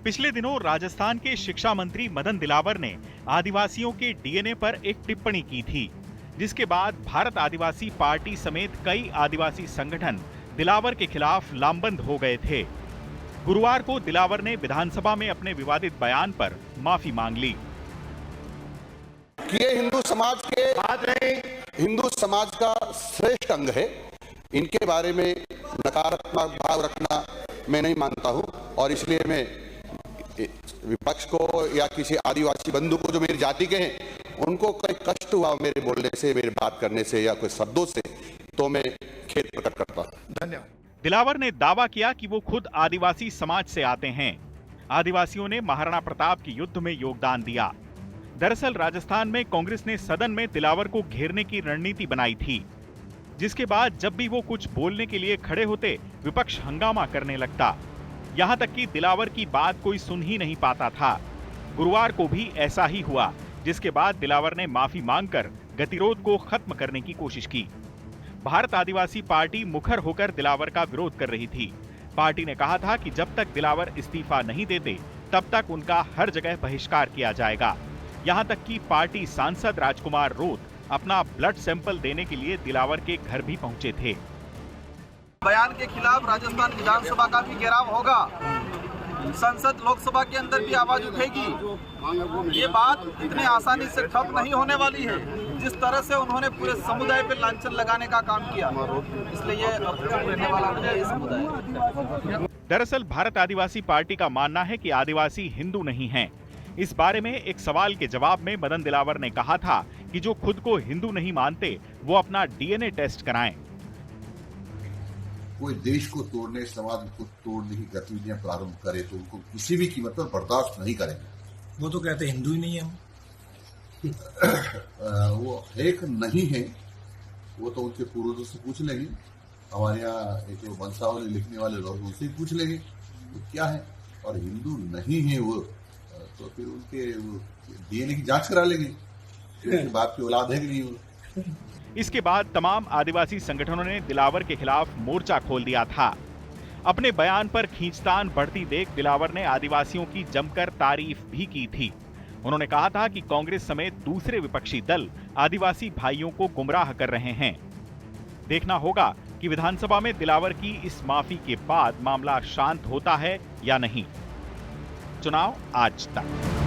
पिछले दिनों राजस्थान के शिक्षा मंत्री मदन दिलावर ने आदिवासियों के डीएनए पर एक टिप्पणी की थी, जिसके बाद भारत आदिवासी पार्टी समेत कई आदिवासी संगठन दिलावर के खिलाफ लामबंद हो गए थे। गुरुवार को दिलावर ने विधानसभा में अपने विवादित बयान पर माफी मांग ली। ये हिंदू समाज का श्रेष्ठ अंग है। इनके बारे में नकारात्मक भाव रखना मैं नहीं मानता हूं और इसलिए मैं विपक्ष को या किसी आदिवासी बंधु को जो मेरी जाति के हैं उनको कोई कष्ट हुआ मेरे बोलने से, मेरे बात करने से या कोई शब्दों से, तो मैं खेद प्रकट करता हूं। धन्यवाद। दिलावर ने दावा किया कि वो खुद आदिवासी समाज से आते हैं। आदिवासियों ने महाराणा प्रताप के युद्ध में योगदान दिया। दरअसल राजस्थान में कांग्रेस ने सदन में दिलावर को घेरने की रणनीति बनाई थी, जिसके बाद जब भी वो कुछ बोलने के लिए खड़े होते, विपक्ष हंगामा करने लगता। यहां तक कि दिलावर की बात कोई सुन ही नहीं पाता था। गुरुवार को भी ऐसा ही हुआ, जिसके बाद दिलावर ने माफी मांगकर गतिरोध को खत्म करने की कोशिश की। भारत आदिवासी पार्टी मुखर होकर दिलावर का विरोध कर रही थी। पार्टी ने कहा था कि जब तक दिलावर इस्तीफा नहीं देते, तब तक उनका हर जगह बहिष्कार किया जाएगा। यहां तक कि पार्टी सांसद राजकुमार रोत अपना ब्लड सैंपल देने के लिए दिलावर के घर भी पहुंचे थे। बयान के खिलाफ राजस्थान विधानसभा का भी घेराव होगा, संसद लोकसभा के अंदर भी आवाज उठेगी। ये बात इतनी आसानी से ठप नहीं होने वाली है। जिस तरह से उन्होंने पूरे समुदाय पर लांछन लगाने का काम किया, इसलिए ये रहने वाला नहीं है समुदाय। दरअसल भारत आदिवासी पार्टी का मानना है कि आदिवासी हिंदू नहीं हैं। इस बारे में एक सवाल के जवाब में मदन दिलावर ने कहा था कि जो खुद को हिंदू नहीं मानते, वो अपना डीएनए टेस्ट कराएं। कोई देश को तोड़ने, समाज को तोड़ने की गतिविधियां प्रारंभ करे तो उनको किसी भी कीमत पर बर्दाश्त नहीं करेंगे। वो तो कहते हिंदू ही नहीं है हम। वो एक नहीं है, वो तो उनके पूर्वजों से पूछ लेंगे। हमारे यहाँ एक वंशावली लिखने वाले लोग उनसे पूछ लेंगे वो क्या है, और हिंदू नहीं है वो तो फिर उनके डीएनए की जांच करा लेंगे, बाप की औलाद है कि नहीं वो। इसके बाद तमाम आदिवासी संगठनों ने दिलावर के खिलाफ मोर्चा खोल दिया था। अपने बयान पर खींचतान बढ़ती देख दिलावर ने आदिवासियों की जमकर तारीफ भी की थी। उन्होंने कहा था कि कांग्रेस समेत दूसरे विपक्षी दल आदिवासी भाइयों को गुमराह कर रहे हैं। देखना होगा कि विधानसभा में दिलावर की इस माफी के बाद मामला शांत होता है या नहीं। चुनाव आज तक।